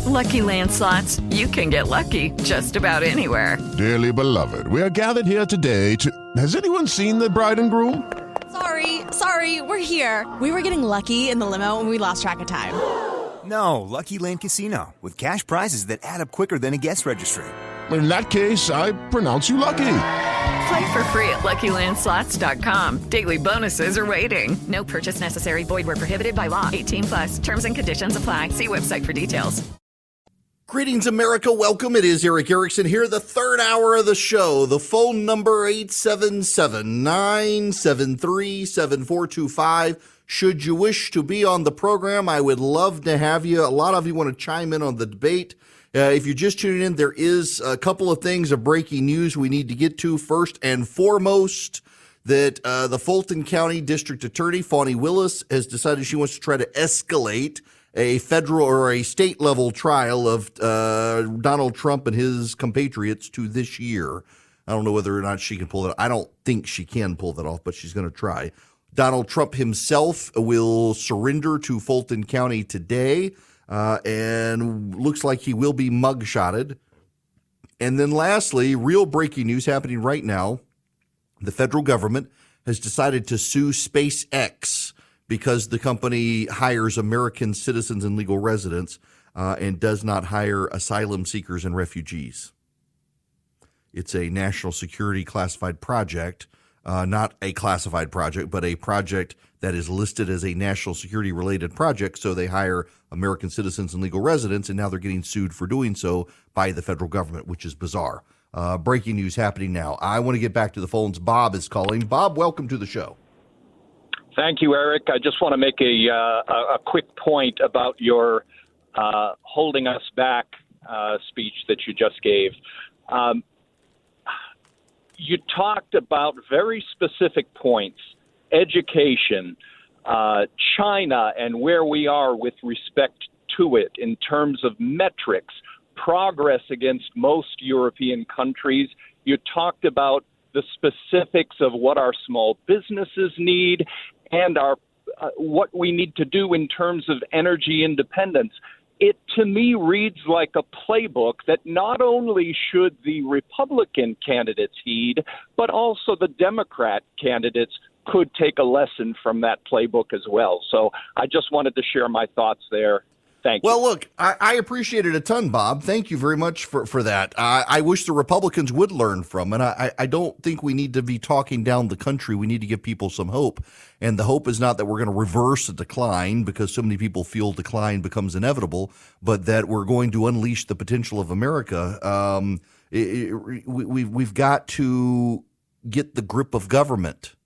With Lucky Land Slots, you can get lucky just about anywhere. Dearly beloved, we are gathered here today to... Has anyone seen the bride and groom? Sorry, we're here. We were getting lucky in the limo and we lost track of time. No, Lucky Land Casino, with cash prizes that add up quicker than a guest registry. In that case, I pronounce you lucky. Play for free at LuckyLandSlots.com. Daily bonuses are waiting. No purchase necessary. Void where prohibited by law. 18+. Terms and conditions apply. See website for details. Greetings, America. Welcome. It is Eric Erickson here, the third hour of the show. The phone number, 877-973-7425. Should you wish to be on the program, I would love to have you. A lot of you want to chime in on the debate. If you're just tuning in, there is a couple of things of breaking news we need to get to. First and foremost, that the Fulton County District Attorney, Fani Willis, has decided she wants to try to escalate a federal or a state level trial of Donald Trump and his compatriots to this year. I don't know whether or not she can pull that. I don't think she can pull that off, but she's going to try. Donald Trump himself will surrender to Fulton County today, and looks like he will be mugshotted. And then lastly, real breaking news happening right now. The federal government has decided to sue SpaceX because the company hires American citizens and legal residents and does not hire asylum seekers and refugees. It's a national security classified project, not a classified project, but a project that is listed as a national security related project. So they hire American citizens and legal residents, and now they're getting sued for doing so by the federal government, which is bizarre. Breaking news happening now. I want to get back to the phones. Bob is calling. Bob, welcome to the show. Thank you, Eric. I just want to make a quick point about your holding us back speech that you just gave. You talked about very specific points, education, China, and where we are with respect to it in terms of metrics, progress against most European countries. You talked about the specifics of what our small businesses need and our what we need to do in terms of energy independence. It, to me, reads like a playbook that not only should the Republican candidates heed, but also the Democrat candidates could take a lesson from that playbook as well. So I just wanted to share my thoughts there. Thank you. Well, look, I appreciate it a ton, Bob. Thank you very much for that. I wish the Republicans would learn from, and I don't think we need to be talking down the country. We need to give people some hope. And the hope is not that we're going to reverse a decline because so many people feel decline becomes inevitable, but that we're going to unleash the potential of America. We've got to get the grip of government,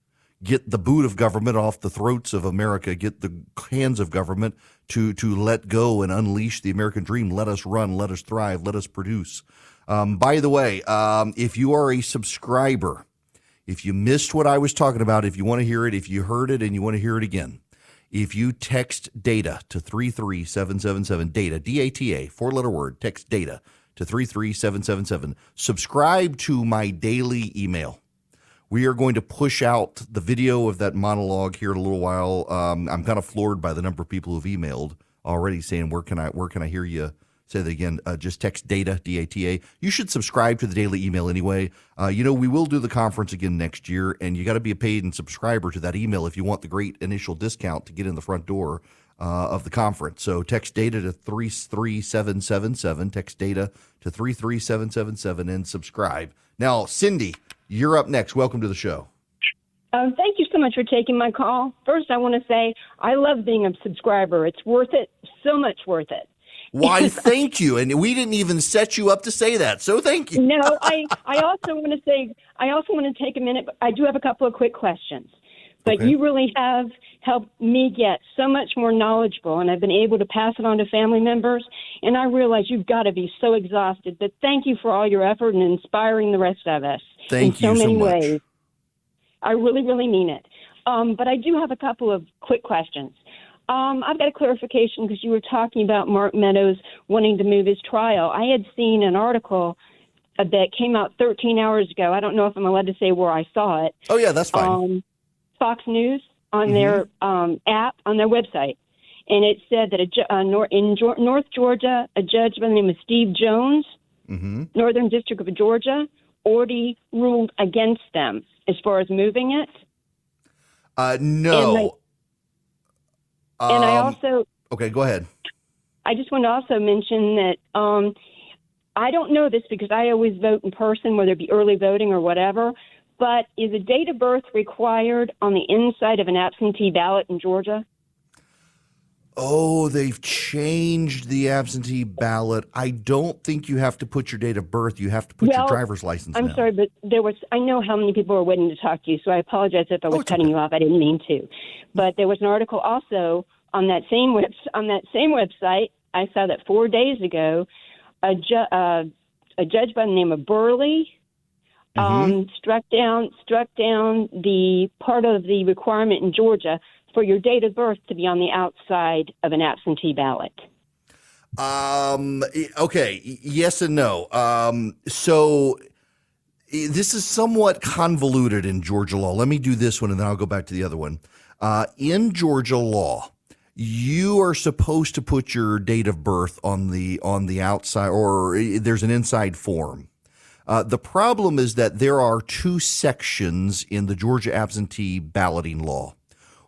get the boot of government off the throats of America, get the hands of government to let go and unleash the American dream. Let us run, let us thrive, let us produce. By the way, if you are a subscriber, if you missed what I was talking about, if you want to hear it, if you heard it and you want to hear it again, if you text DATA to 33777, DATA, D-A-T-A, four-letter word, text DATA to 33777, subscribe to my daily email. We are going to push out the video of that monologue here in a little while. I'm kind of floored by the number of people who've emailed already saying, where can I hear you say that again? Just text DATA, D-A-T-A. You should subscribe to the daily email anyway. We will do the conference again next year, and you got to be a paid and subscriber to that email if you want the great initial discount to get in the front door of the conference. So text DATA to 33777, text DATA to 33777, and subscribe. Now, Cindy, you're up next. Welcome to the show. Thank you so much for taking my call. First, I want to say I love being a subscriber. It's worth it, so much worth it. Why, thank you. And we didn't even set you up to say that, so thank you. No, I also want to take a minute. I do have a couple of quick questions. But okay. You really have helped me get so much more knowledgeable, and I've been able to pass it on to family members. And I realize you've got to be so exhausted. But thank you for all your effort and inspiring the rest of us in so many ways. I really, really mean it. But I do have a couple of quick questions. I've got a clarification because you were talking about Mark Meadows wanting to move his trial. I had seen an article that came out 13 hours ago. I don't know if I'm allowed to say where I saw it. Oh, yeah, that's fine. Fox News on their app, on their website. and it said that in North Georgia, a judge by the name of Steve Jones, Northern District of Georgia, already ruled against them as far as moving it. No. And I also... Okay, go ahead. I just want to also mention that I don't know this because I always vote in person, whether it be early voting or whatever, but is a date of birth required on the inside of an absentee ballot in Georgia? Oh, they've changed the absentee ballot. I don't think you have to put your date of birth. You have to put your driver's license I'm now. sorry, but I know how many people are waiting to talk to you, so I apologize if I was cutting you off. I didn't mean to. But there was an article also on that same website. I saw that 4 days ago, a judge by the name of Burley struck down the part of the requirement in Georgia for your date of birth to be on the outside of an absentee ballot. Okay. Yes and no. So this is somewhat convoluted in Georgia law. Let me do this one and then I'll go back to the other one. In Georgia law, you are supposed to put your date of birth on the outside, or there's an inside form. The problem is that there are two sections in the Georgia absentee balloting law.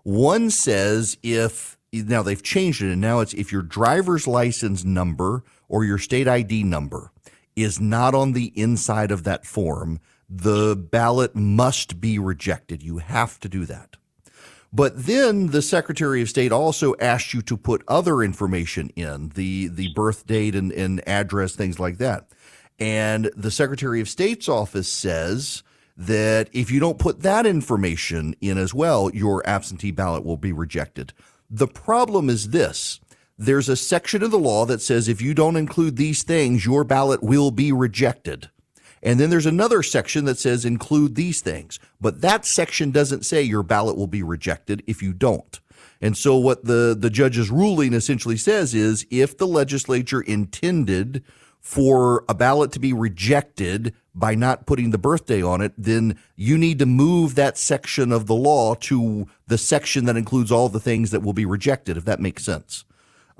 One says now they've changed it, and now it's if your driver's license number or your state ID number is not on the inside of that form, the ballot must be rejected. You have to do that. But then the Secretary of State also asked you to put other information in, the birth date and address, things like that. And the Secretary of State's office says that if you don't put that information in as well, your absentee ballot will be rejected. The problem is this. There's a section of the law that says if you don't include these things, your ballot will be rejected. And then there's another section that says include these things. But that section doesn't say your ballot will be rejected if you don't. And so what the judge's ruling essentially says is if the legislature intended for a ballot to be rejected by not putting the birthday on it, then you need to move that section of the law to the section that includes all the things that will be rejected, if that makes sense.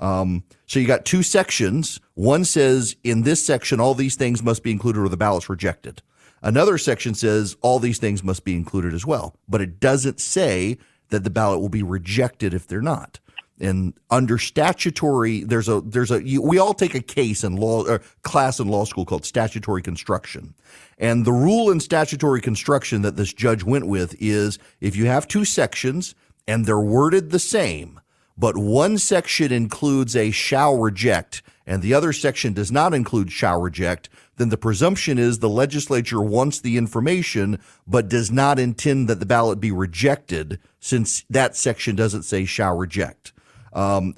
So you got two sections. One says in this section, all these things must be included or the ballot's rejected. Another section says all these things must be included as well, but it doesn't say that the ballot will be rejected if they're not. And under statutory, we all take a case in law or class in law school called statutory construction. And the rule in statutory construction that this judge went with is if you have two sections and they're worded the same, but one section includes a shall reject and the other section does not include shall reject, then the presumption is the legislature wants the information but does not intend that the ballot be rejected since that section doesn't say shall reject.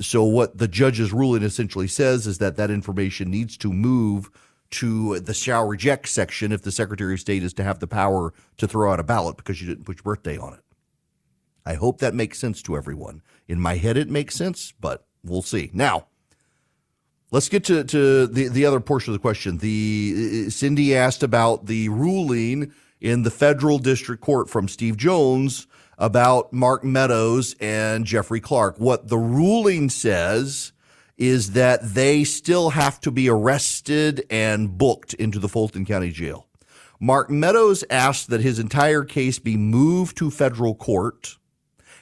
So what the judge's ruling essentially says is that information needs to move to the shall reject section if the Secretary of State is to have the power to throw out a ballot because you didn't put your birthday on it. I hope that makes sense to everyone. In my head, it makes sense, but we'll see. Now, let's get to the other portion of the question. Cindy asked about the ruling in the federal district court from Steve Jones about Mark Meadows and Jeffrey Clark. What the ruling says is that they still have to be arrested and booked into the Fulton County Jail. Mark Meadows asked that his entire case be moved to federal court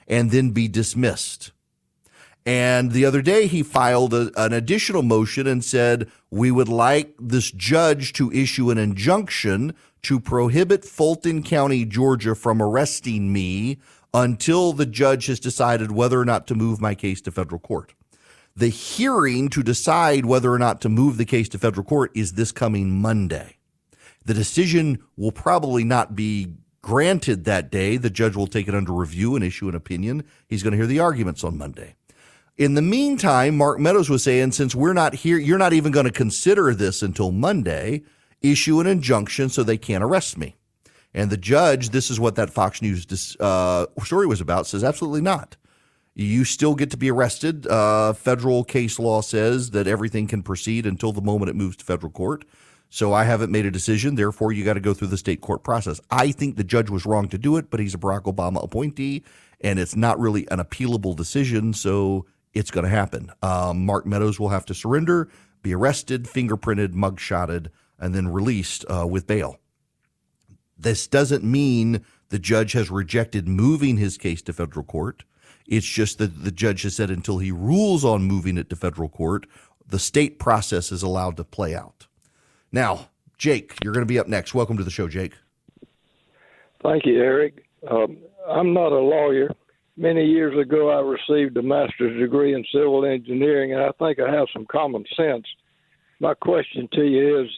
and then be dismissed. And the other day he filed an additional motion and said, we would like this judge to issue an injunction to prohibit Fulton County, Georgia from arresting me until the judge has decided whether or not to move my case to federal court. The hearing to decide whether or not to move the case to federal court is this coming Monday. The decision will probably not be granted that day. The judge will take it under review and issue an opinion. He's going to hear the arguments on Monday. In the meantime, Mark Meadows was saying, since we're not here, you're not even going to consider this until Monday, issue an injunction so they can't arrest me. And the judge, this is what that Fox News story was about, says absolutely not. You still get to be arrested. Federal case law says that everything can proceed until the moment it moves to federal court. So I haven't made a decision. Therefore, you got to go through the state court process. I think the judge was wrong to do it, but he's a Barack Obama appointee, and it's not really an appealable decision. So it's going to happen. Mark Meadows will have to surrender, be arrested, fingerprinted, mugshotted, and then released with bail. This doesn't mean the judge has rejected moving his case to federal court. It's just that the judge has said until he rules on moving it to federal court, the state process is allowed to play out. Now, Jake, you're going to be up next. Welcome to the show, Jake. Thank you, Eric. I'm not a lawyer. Many years ago, I received a master's degree in civil engineering, and I think I have some common sense. My question to you is,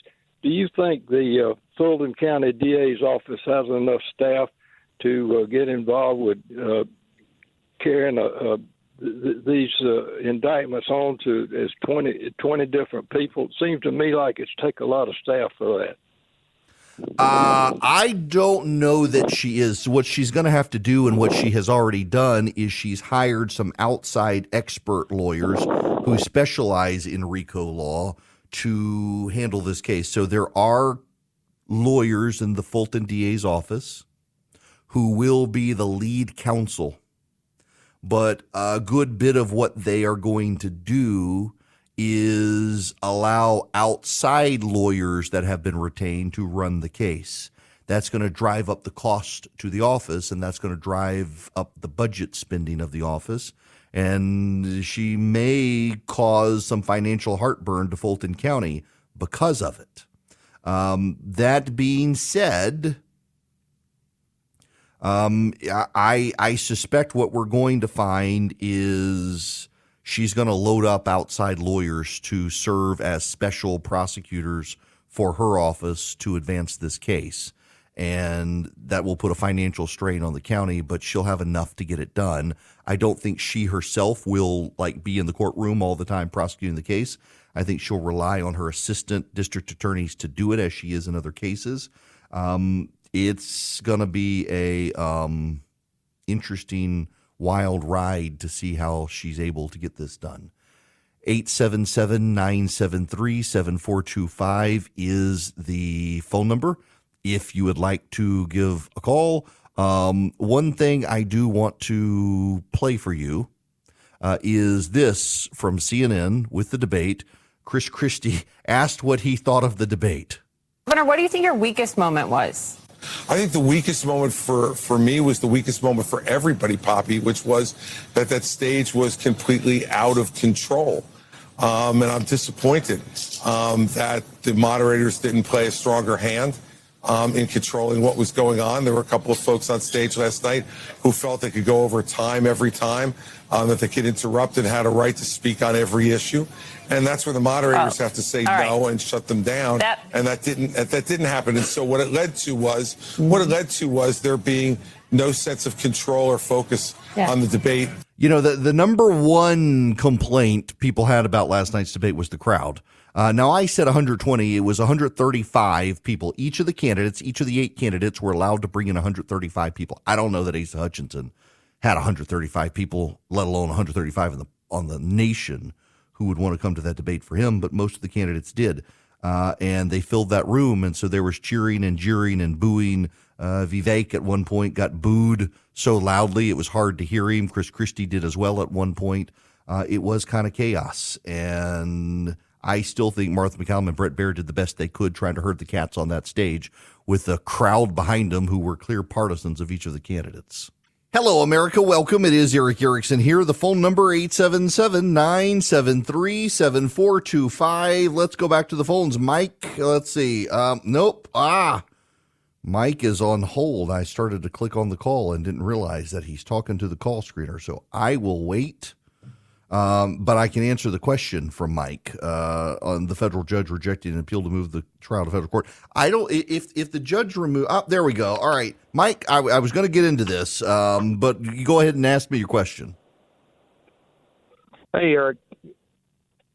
do you think the Fulton County DA's office has enough staff to get involved with carrying these indictments on to as 20 different people? It seems to me like it's take a lot of staff for that. I don't know that she is. What she's going to have to do, and what she has already done, is she's hired some outside expert lawyers who specialize in RICO law to handle this case. So there are lawyers in the Fulton DA's office who will be the lead counsel. But a good bit of what they are going to do is allow outside lawyers that have been retained to run the case. That's going to drive up the cost to the office, and that's going to drive up the budget spending of the office. And she may cause some financial heartburn to Fulton County because of it. That being said, I suspect what we're going to find is she's going to load up outside lawyers to serve as special prosecutors for her office to advance this case. And that will put a financial strain on the county, but she'll have enough to get it done. I don't think she herself will be in the courtroom all the time prosecuting the case. I think she'll rely on her assistant district attorneys to do it, as she is in other cases. It's going to be a interesting, wild ride to see how she's able to get this done. 877-973-7425 is the phone number if you would like to give a call. One thing I do want to play for you is this from CNN with the debate. Chris Christie asked what he thought of the debate. Governor, what do you think your weakest moment was? I think the weakest moment for me was the weakest moment for everybody, Poppy, which was that stage was completely out of control. And I'm disappointed that the moderators didn't play a stronger hand in controlling what was going on. There were a couple of folks on stage last night who felt they could go over time every time, that they could interrupt and had a right to speak on every issue. And that's where the moderators have to say no and shut them down. And that didn't happen. And so what it led to was there being no sense of control or focus on the debate. You know, the number one complaint people had about last night's debate was the crowd. Now, I said 120. It was 135 people. Each of the 8 candidates were allowed to bring in 135 people. I don't know that Asa Hutchinson had 135 people, let alone 135 on the nation who would want to come to that debate for him, but most of the candidates did. And they filled that room, and so there was cheering and jeering and booing. Vivek at one point got booed so loudly it was hard to hear him. Chris Christie did as well at one point. It was kind of chaos, and I still think Martha McCallum and Brett Baer did the best they could trying to herd the cats on that stage with the crowd behind them who were clear partisans of each of the candidates. Hello, America. Welcome. It is Eric Erickson here. The phone number, 877-973-7425. Let's go back to the phones. Mike, let's see. Nope. Mike is on hold. I started to click on the call and didn't realize that he's talking to the call screener. So I will wait. But I can answer the question from Mike on the federal judge rejecting an appeal to move the trial to federal court. I don't. If the judge remove. Oh, there we go. All right, Mike. I was going to get into this, but you go ahead and ask me your question. Hey, Eric.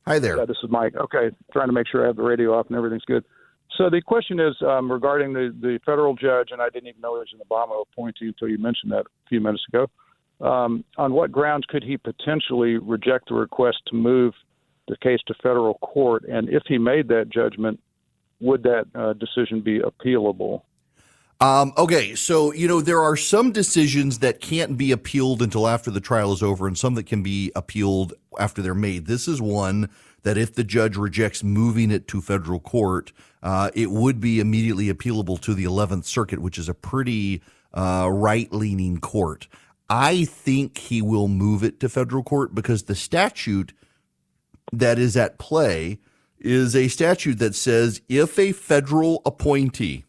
Hi there. This is Mike. Okay, trying to make sure I have the radio off and everything's good. So the question is regarding the federal judge, and I didn't even know he was an Obama appointee until you mentioned that a few minutes ago. On what grounds could he potentially reject the request to move the case to federal court? And if he made that judgment, would that decision be appealable? Okay, so, there are some decisions that can't be appealed until after the trial is over and some that can be appealed after they're made. This is one that if the judge rejects moving it to federal court, it would be immediately appealable to the 11th Circuit, which is a pretty right-leaning court. I think he will move it to federal court because the statute that is at play is a statute that says if a federal appointee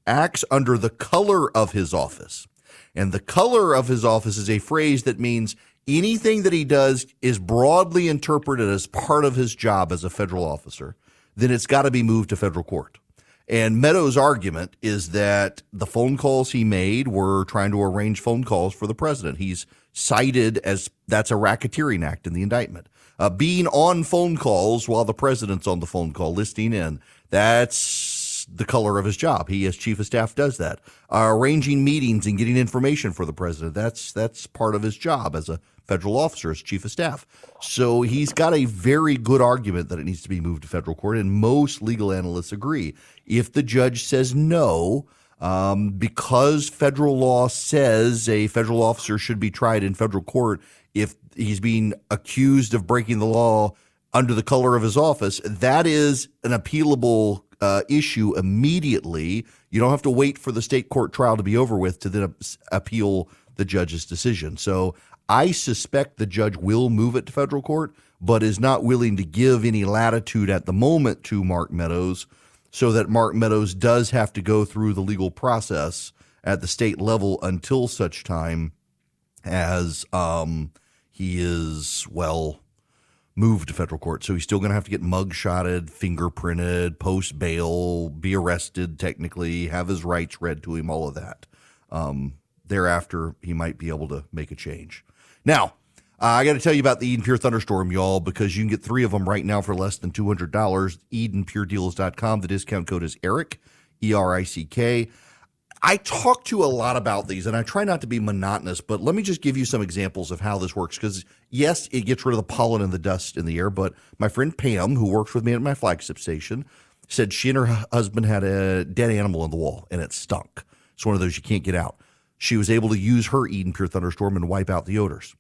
acts under the color of his office, and the color of his office is a phrase that means anything that he does is broadly interpreted as part of his job as a federal officer, then it's got to be moved to federal court. And Meadows' argument is that the phone calls he made were trying to arrange phone calls for the president. He's cited as that's a racketeering act in the indictment. Being on phone calls while the president's on the phone call, listening in, that's the color of his job. He, as chief of staff, does that. Arranging meetings and getting information for the president, that's part of his job as a federal officer, as chief of staff. So he's got a very good argument that it needs to be moved to federal court, and most legal analysts agree. If the judge says no, because federal law says a federal officer should be tried in federal court if he's being accused of breaking the law under the color of his office, that is an appealable issue immediately. You don't have to wait for the state court trial to be over with to then appeal the judge's decision. So I suspect the judge will move it to federal court, but is not willing to give any latitude at the moment to Mark Meadows, so that Mark Meadows does have to go through the legal process at the state level until such time as he is, moved to federal court. So he's still going to have to get mug-shotted, fingerprinted, post bail, be arrested technically, have his rights read to him, all of that. Thereafter, he might be able to make a change. Now, I got to tell you about the Eden Pure Thunderstorm, y'all, because you can get 3 of them right now for less than $200. EdenPureDeals.com. The discount code is ERIC, E-R-I-C-K. I talk to a lot about these, and I try not to be monotonous, but let me just give you some examples of how this works, because, yes, it gets rid of the pollen and the dust in the air, but my friend Pam, who works with me at my flagship station, said she and her husband had a dead animal in the wall, and it stunk. It's one of those you can't get out. She was able to use her Eden Pure Thunderstorm and wipe out the odors.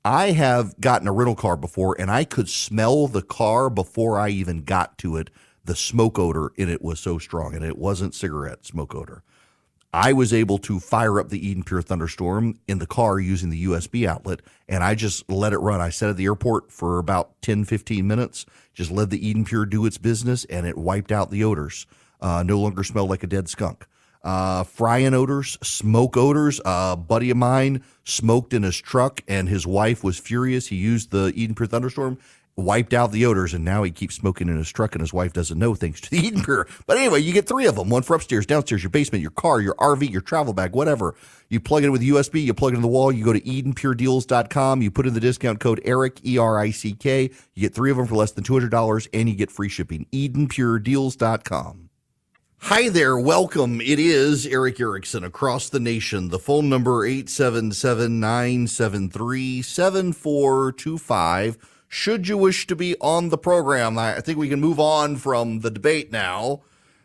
I have gotten a rental car before, and I could smell the car before I even got to it. The smoke odor in it was so strong, and it wasn't cigarette smoke odor. I was able to fire up the Eden Pure Thunderstorm in the car using the USB outlet, and I just let it run. I sat at the airport for about 10, 15 minutes, just let the Eden Pure do its business, and it wiped out the odors. No longer smelled like a dead skunk. Frying odors, smoke odors. A buddy of mine smoked in his truck, and his wife was furious. He used the Eden Pure Thunderstorm, wiped out the odors, and now he keeps smoking in his truck, and his wife doesn't know, thanks to the Eden Pure. But anyway, you get 3 of them, one for upstairs, downstairs, your basement, your car, your RV, your travel bag, whatever. You plug it in with USB, you plug it in the wall, you go to EdenPureDeals.com, you put in the discount code ERIC, E-R-I-C-K, you get 3 of them for less than $200, and you get free shipping. EdenPureDeals.com. Hi there, welcome. It is Eric Erickson across the nation. The phone number 877-973-7425. Should you wish to be on the program, I think we can move on from the debate now.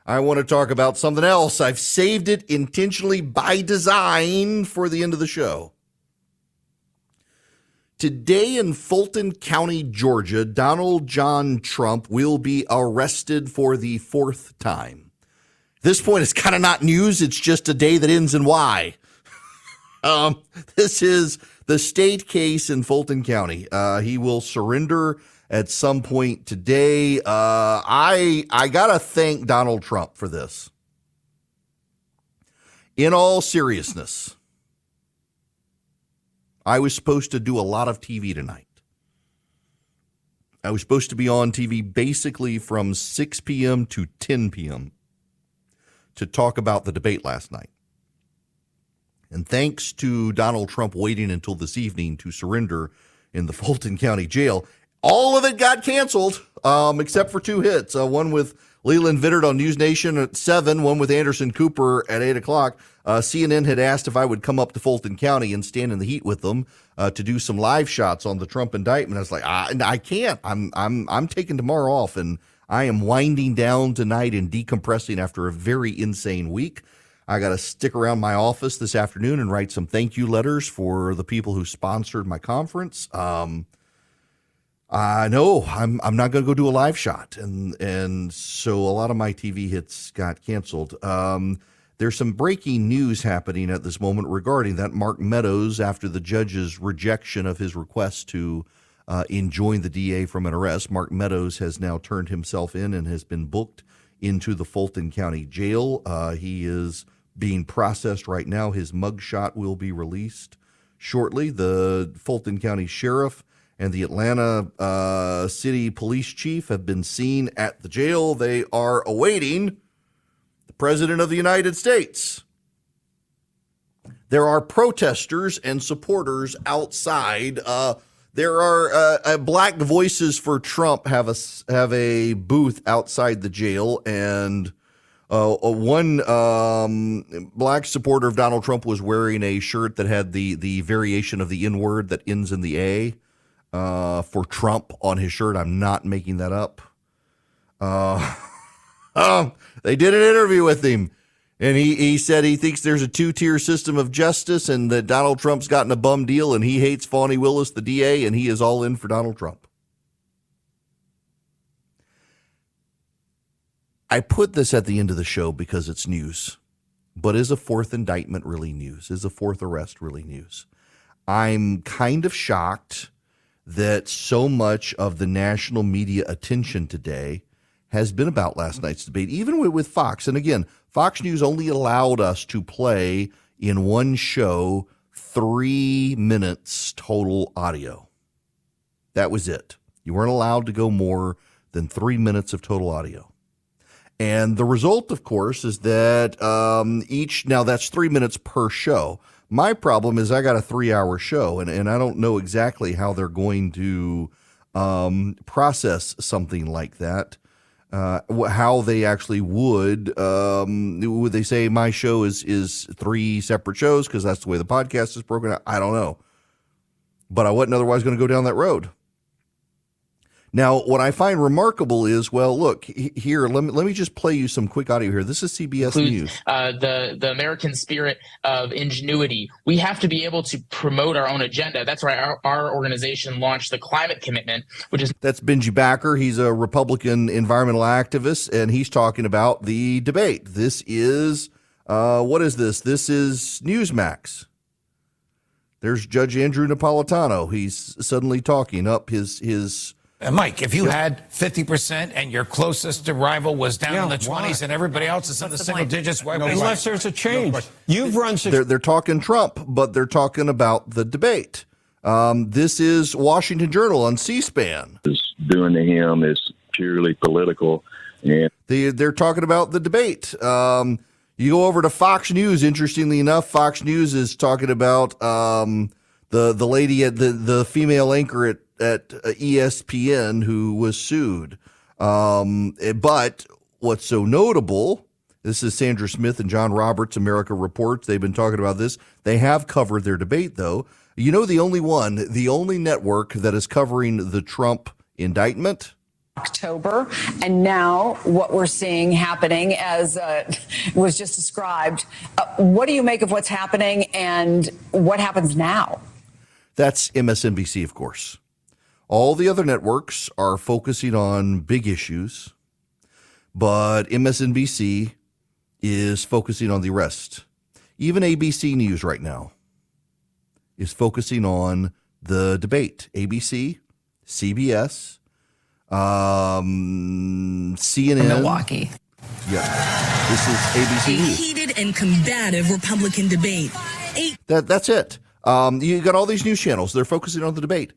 I want to talk about something else. I've saved it intentionally by design for the end of the show. Today in Fulton County, Georgia, Donald John Trump will be arrested for the 4th time. At this point, it's kind of not news. It's just a day that ends in Y. This is the state case in Fulton County. He will surrender at some point today. I got to thank Donald Trump for this. In all seriousness, I was supposed to do a lot of TV tonight. I was supposed to be on TV basically from 6 p.m. to 10 p.m. to talk about the debate last night. And thanks to Donald Trump waiting until this evening to surrender in the Fulton County Jail, all of it got canceled, except for 2 hits. One with Leland Vittert on News Nation at 7, one with Anderson Cooper at 8 o'clock. CNN had asked if I would come up to Fulton County and stand in the heat with them to do some live shots on the Trump indictment. I was like, I can't. I'm taking tomorrow off, and I am winding down tonight and decompressing after a very insane week. I got to stick around my office this afternoon and write some thank you letters for the people who sponsored my conference. No, I'm not going to go do a live shot. And so a lot of my TV hits got canceled. There's some breaking news happening at this moment regarding that. Mark Meadows, after the judge's rejection of his request to enjoin the DA from an arrest, Mark Meadows has now turned himself in and has been booked into the Fulton County Jail. He is being processed right now. His mugshot will be released shortly. The Fulton County Sheriff and the Atlanta City Police Chief have been seen at the jail. They are awaiting the President of the United States. There are protesters and supporters outside. There are Black Voices for Trump have a booth outside the jail, and one black supporter of Donald Trump was wearing a shirt that had the variation of the N-word that ends in the A for Trump on his shirt. I'm not making that up. They did an interview with him, and he said he thinks there's a two-tier system of justice and that Donald Trump's gotten a bum deal and he hates Fani Willis, the DA, and he is all in for Donald Trump. I put this at the end of the show because it's news, but is a fourth indictment really news? Is a fourth arrest really news? I'm kind of shocked that so much of the national media attention today has been about last night's debate, even with Fox. And again, Fox News only allowed us to play in one show 3 minutes total audio. That was it. You weren't allowed to go more than 3 minutes of total audio. And the result, of course, is that now that's 3 minutes per show. My problem is I got a 3-hour show, and I don't know exactly how they're going to process something like that. How they actually would they say my show is 3 separate shows because that's the way the podcast is broken out? I don't know. But I wasn't otherwise going to go down that road. Now, what I find remarkable is, well, look, here, let me just play you some quick audio here. This is CBS News. The American spirit of ingenuity. We have to be able to promote our own agenda. That's why our organization launched the Climate Commitment, which is... That's Benji Backer. He's a Republican environmental activist, and he's talking about the debate. This is, what is this? This is Newsmax. There's Judge Andrew Napolitano. He's suddenly talking up his Mike, if you had 50% and your closest rival was down in the 20s and everybody else is in the single digits, unless there's a change. You've run... They're talking Trump, but they're talking about the debate. This is Washington Journal on C-SPAN. Doing to him is purely political. And they're talking about the debate. You go over to Fox News. Interestingly enough, Fox News is talking about the lady at the female anchor at ESPN who was sued. But what's so notable, this is Sandra Smith and John Roberts, America Reports. They've been talking about this. They have covered their debate, though. You know, the only network that is covering the Trump indictment? October, and now what we're seeing happening, as was just described. What do you make of what's happening, and what happens now? That's MSNBC, of course. All the other networks are focusing on big issues, but MSNBC is focusing on the rest. Even ABC News right now is focusing on the debate. ABC, CBS, CNN. Milwaukee. Yeah, this is ABC News. Heated and combative Republican debate. That's it. You got all these news channels. They're focusing on the debate.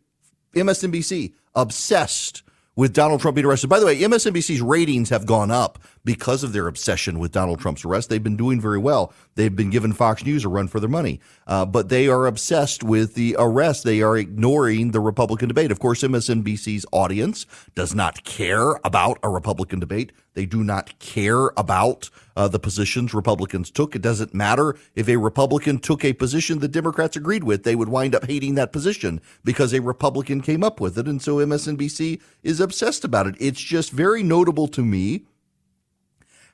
MSNBC, obsessed with Donald Trump being arrested. By the way, MSNBC's ratings have gone up because of their obsession with Donald Trump's arrest. They've been doing very well. They've been giving Fox News a run for their money. But they are obsessed with the arrest. They are ignoring the Republican debate. Of course, MSNBC's audience does not care about a Republican debate. They do not care about the positions Republicans took. It doesn't matter if a Republican took a position the Democrats agreed with. They would wind up hating that position because a Republican came up with it. And so MSNBC is obsessed about it. It's just very notable to me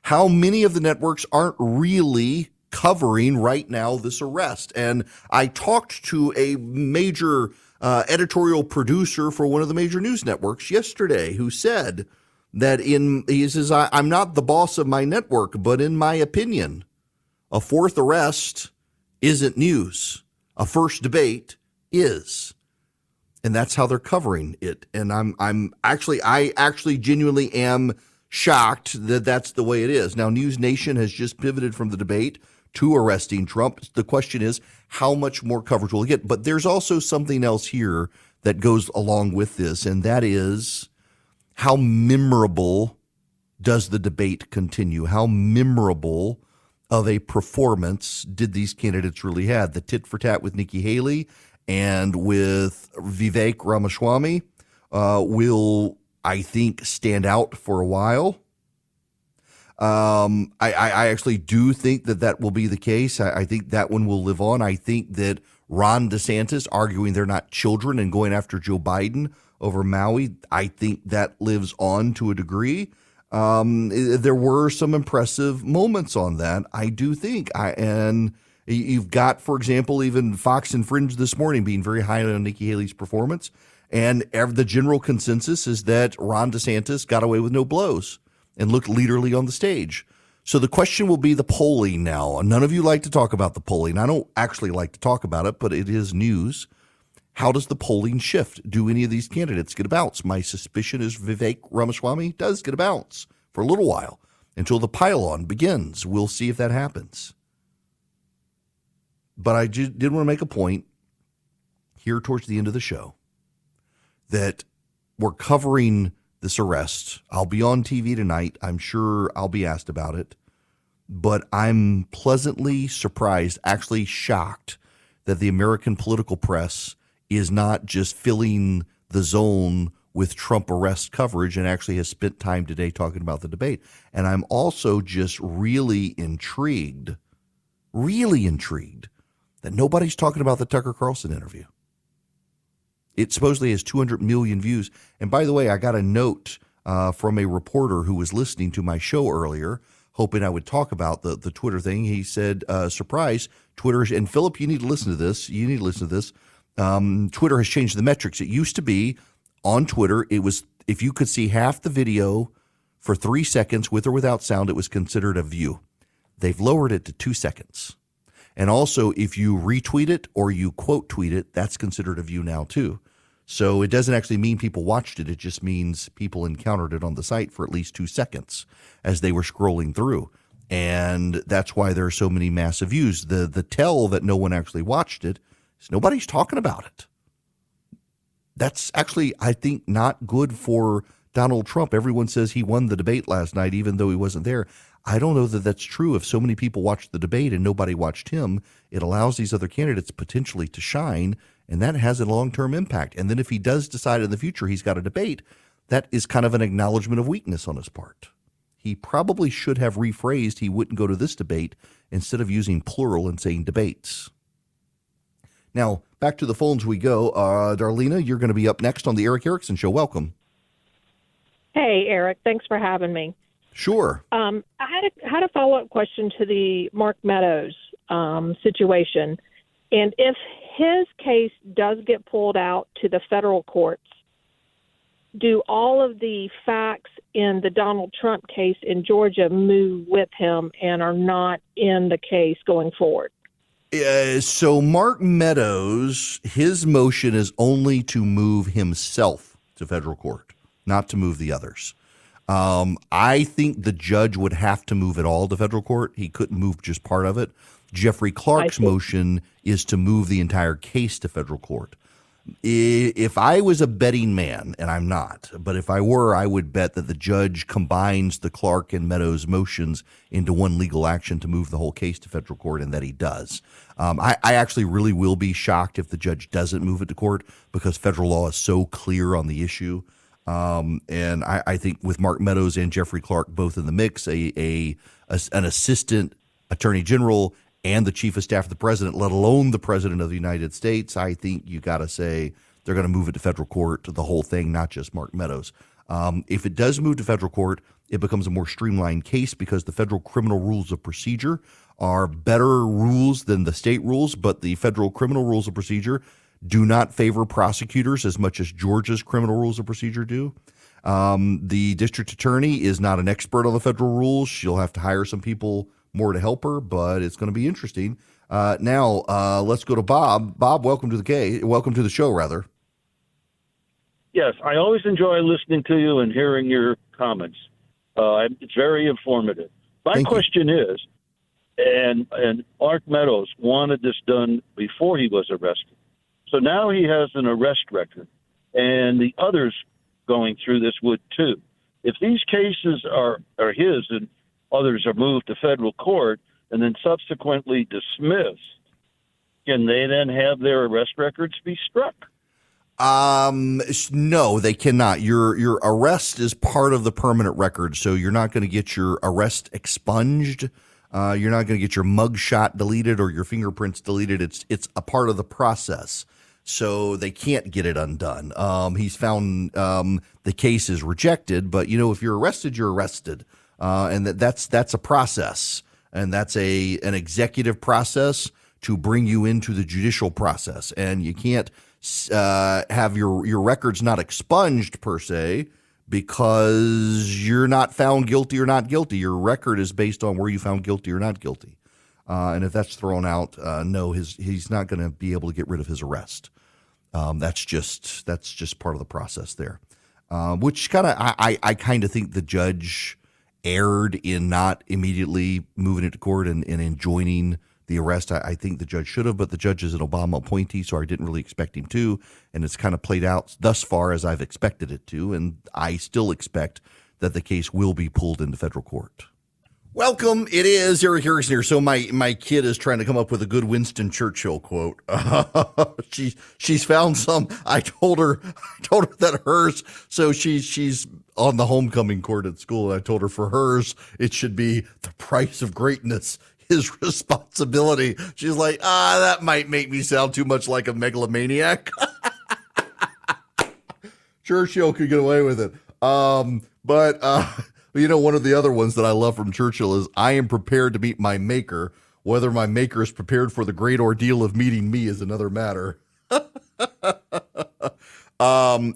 how many of the networks aren't really covering right now this arrest. And I talked to a major editorial producer for one of the major news networks yesterday who said that he says, I'm not the boss of my network, but in my opinion, a fourth arrest isn't news. A first debate is. And that's how they're covering it. And I actually genuinely am shocked that that's the way it is. Now, News Nation has just pivoted from the debate to arresting Trump. The question is, how much more coverage will it get? But there's also something else here that goes along with this, and that is, how memorable does the debate continue? How memorable of a performance did these candidates really have? The tit for tat with Nikki Haley and with Vivek Ramaswamy will, I think, stand out for a while. I actually do think that will be the case. I think that one will live on. I think that Ron DeSantis arguing they're not children and going after Joe Biden over Maui, I think that lives on to a degree. There were some impressive moments on that, I do think. And you've got, for example, even Fox and Fringe this morning being very high on Nikki Haley's performance. And the general consensus is that Ron DeSantis got away with no blows and looked leaderly on the stage. So the question will be the polling now. None of you like to talk about the polling. I don't actually like to talk about it, but it is news. How does the polling shift? Do any of these candidates get a bounce? My suspicion is Vivek Ramaswamy does get a bounce for a little while until the pile-on begins. We'll see if that happens. But I did want to make a point here towards the end of the show that we're covering this arrest. I'll be on TV tonight. I'm sure I'll be asked about it. But I'm pleasantly surprised, actually shocked, that the American political press is not just filling the zone with Trump arrest coverage and actually has spent time today talking about the debate. And I'm also just really intrigued that nobody's talking about the Tucker Carlson interview. It supposedly has 200 million views. And by the way, I got a note from a reporter who was listening to my show earlier, hoping I would talk about the Twitter thing. He said, surprise, Twitter, and Philip, you need to listen to this. Twitter has changed the metrics. It used to be on Twitter, it was if you could see half the video for 3 seconds with or without sound, it was considered a view. They've lowered it to 2 seconds. And also, if you retweet it or you quote tweet it, that's considered a view now too. So it doesn't actually mean people watched it. It just means people encountered it on the site for at least 2 seconds as they were scrolling through. And that's why there are so many massive views. The tell that no one actually watched it is nobody's talking about it. That's actually, I think, not good for Donald Trump. Everyone says he won the debate last night, even though he wasn't there. I don't know that that's true. If so many people watched the debate and nobody watched him, it allows these other candidates potentially to shine, and that has a long-term impact. And then if he does decide in the future he's got a debate, that is kind of an acknowledgement of weakness on his part. He probably should have rephrased he wouldn't go to this debate instead of using plural and saying debates. Now, back to the phones we go. Darlena, you're going to be up next on the Eric Erickson Show. Welcome. Hey, Eric. Thanks for having me. Sure. I had a follow-up question to the Mark Meadows situation. And if his case does get pulled out to the federal courts, do all of the facts in the Donald Trump case in Georgia move with him and are not in the case going forward? So Mark Meadows, his motion is only to move himself to federal court, not to move the others. I think the judge would have to move it all to federal court. He couldn't move just part of it. Jeffrey Clark's motion is to move the entire case to federal court. If I was a betting man, and I'm not, but if I were, I would bet that the judge combines the Clark and Meadows motions into one legal action to move the whole case to federal court, and that he does. I actually really will be shocked if the judge doesn't move it to court because federal law is so clear on the issue. And I think with Mark Meadows and Jeffrey Clark both in the mix, an assistant attorney general and the chief of staff of the president, let alone the president of the United States, I think you got to say they're going to move it to federal court, to the whole thing, not just Mark Meadows. If it does move to federal court, it becomes a more streamlined case because the federal criminal rules of procedure are better rules than the state rules, but the federal criminal rules of procedure do not favor prosecutors as much as Georgia's criminal rules of procedure do. The district attorney is not an expert on the federal rules. She'll have to hire some people more to help her, but it's going to be interesting. Now, let's go to Bob. Bob, welcome to the show, rather. Yes, I always enjoy listening to you and hearing your comments. It's very informative. My question is, and Mark Meadows wanted this done before he was arrested. So now he has an arrest record, and the others going through this would too. If these cases are his and others are moved to federal court and then subsequently dismissed, can they then have their arrest records be struck? No, they cannot. Your arrest is part of the permanent record, so you're not going to get your arrest expunged. You're not going to get your mugshot deleted or your fingerprints deleted. It's a part of the process, so they can't get it undone. He's found the case is rejected, but if you're arrested, you're arrested, and that's a process, and that's an executive process to bring you into the judicial process, and you can't have your records not expunged per se because you're not found guilty or not guilty. Your record is based on where you found guilty or not guilty. And if that's thrown out, no, he's not going to be able to get rid of his arrest. That's just part of the process there. Which I kind of think the judge erred in not immediately moving it to court and enjoining the arrest. I think the judge should have, but the judge is an Obama appointee, so I didn't really expect him to, and it's kind of played out thus far as I've expected it to, and I still expect that the case will be pulled into federal court. Welcome. It is Eric Harrison here. So my kid is trying to come up with a good Winston Churchill quote. She's found some. I told her that hers. So she's on the homecoming court at school, and I told her for hers it should be the price of greatness. His responsibility. She's like, that might make me sound too much like a megalomaniac. Churchill could get away with it. But one of the other ones that I love from Churchill is, I am prepared to meet my maker. Whether my maker is prepared for the great ordeal of meeting me is another matter.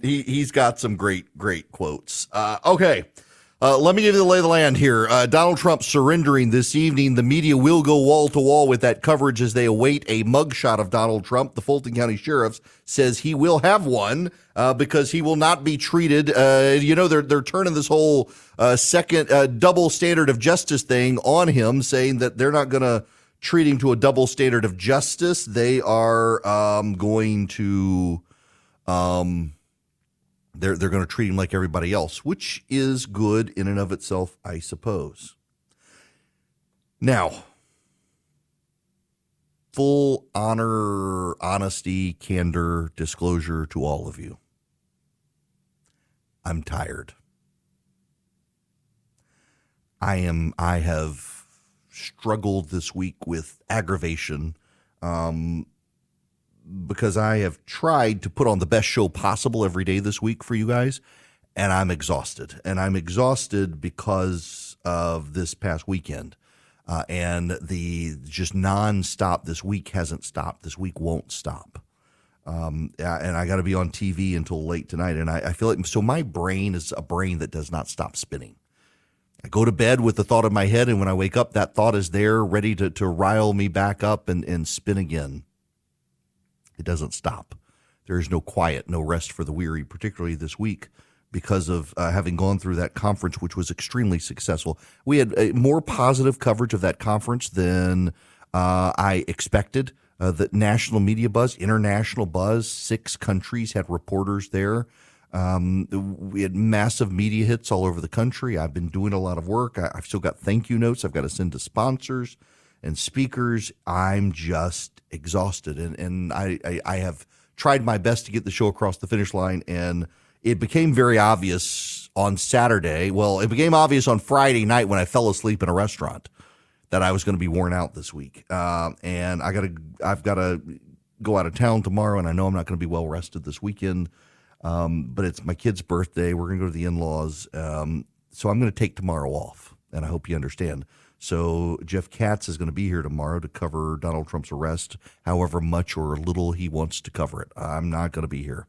He's got some great quotes. Okay. Let me give you the lay of the land here. Donald Trump surrendering this evening. The media will go wall to wall with that coverage as they await a mugshot of Donald Trump. The Fulton County Sheriff says he will have one because he will not be treated. They're turning this whole second double standard of justice thing on him, saying that they're not going to treat him to a double standard of justice. They are going to. They're going to treat him like everybody else, which is good in and of itself, I suppose. Now, full honor, honesty, candor, disclosure to all of you. I'm tired. I have struggled this week with aggravation, because I have tried to put on the best show possible every day this week for you guys, and I'm exhausted. And I'm exhausted because of this past weekend. And the just nonstop this week hasn't stopped. This week won't stop. And I got to be on TV until late tonight. And I feel like, so my brain is a brain that does not stop spinning. I go to bed with the thought in my head, and when I wake up, that thought is there ready to rile me back up and spin again. It doesn't stop. There is no quiet, no rest for the weary, particularly this week, because of having gone through that conference, which was extremely successful. We had more positive coverage of that conference than I expected. The national media buzz, international buzz, 6 countries had reporters there. We had massive media hits all over the country. I've been doing a lot of work. I've still got thank you notes I've got to send to sponsors and speakers. I'm just exhausted. And I have tried my best to get the show across the finish line, and it became very obvious on Saturday. Well, it became obvious on Friday night when I fell asleep in a restaurant that I was going to be worn out this week. And I've got to go out of town tomorrow, and I know I'm not going to be well rested this weekend. But it's my kid's birthday. We're going to go to the in-laws. So I'm going to take tomorrow off, and I hope you understand. So Jeff Katz is going to be here tomorrow to cover Donald Trump's arrest, however much or little he wants to cover it. I'm not going to be here.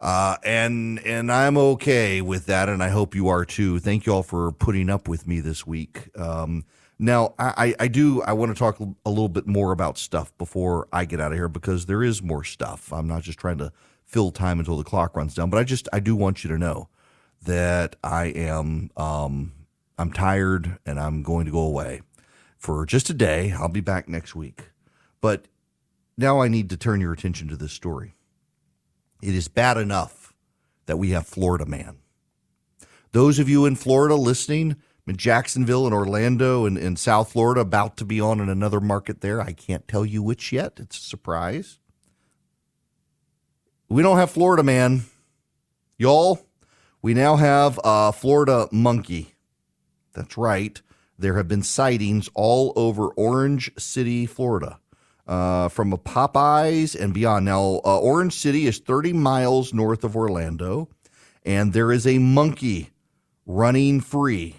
And I'm okay with that, and I hope you are too. Thank you all for putting up with me this week. Now, I want to talk a little bit more about stuff before I get out of here, because there is more stuff. I'm not just trying to fill time until the clock runs down, but I do want you to know that I'm tired and I'm going to go away for just a day. I'll be back next week. But now I need to turn your attention to this story. It is bad enough that we have Florida man. Those of you in Florida listening, in Jacksonville and Orlando and South Florida, about to be on in another market there. I can't tell you which yet. It's a surprise. We don't have Florida man. Y'all, we now have a Florida monkey. That's right. There have been sightings all over Orange City, Florida, from a Popeyes and beyond. Now, Orange City is 30 miles north of Orlando, and there is a monkey running free.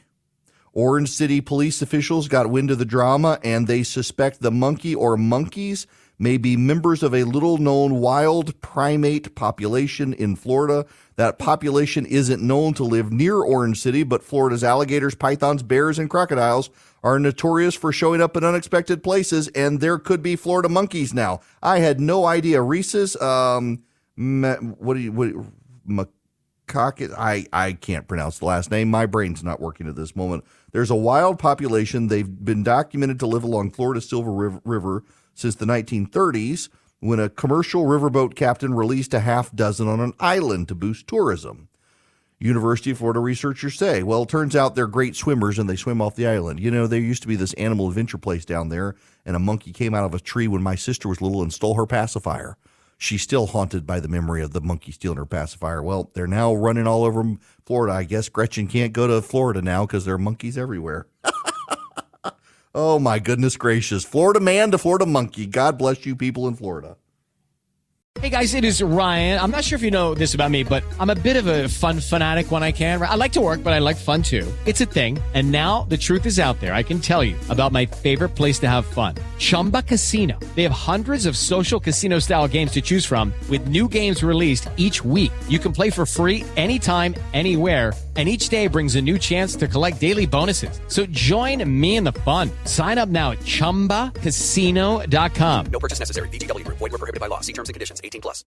Orange City police officials got wind of the drama, and they suspect the monkey or monkeys may be members of a little-known wild primate population in Florida. That population isn't known to live near Orange City, but Florida's alligators, pythons, bears, and crocodiles are notorious for showing up in unexpected places, and there could be Florida monkeys now. I had no idea. Reese's, I can't pronounce the last name. My brain's not working at this moment. There's a wild population. They've been documented to live along Florida's Silver River since the 1930s, when a commercial riverboat captain released a half dozen on an island to boost tourism. University of Florida researchers say, well, it turns out they're great swimmers and they swim off the island. You know, there used to be this animal adventure place down there, and a monkey came out of a tree when my sister was little and stole her pacifier. She's still haunted by the memory of the monkey stealing her pacifier. Well, they're now running all over Florida. I guess Gretchen can't go to Florida now because there are monkeys everywhere. Oh, my goodness gracious. Florida man to Florida monkey. God bless you people in Florida. Hey, guys, it is Ryan. I'm not sure if you know this about me, but I'm a bit of a fun fanatic when I can. I like to work, but I like fun, too. It's a thing. And now the truth is out there. I can tell you about my favorite place to have fun. Chumba Casino. They have hundreds of social casino-style games to choose from with new games released each week. You can play for free anytime, anywhere, and each day brings a new chance to collect daily bonuses. So join me in the fun. Sign up now at ChumbaCasino.com. No purchase necessary. VGW Group. Void where prohibited by law. See terms and conditions. 18+.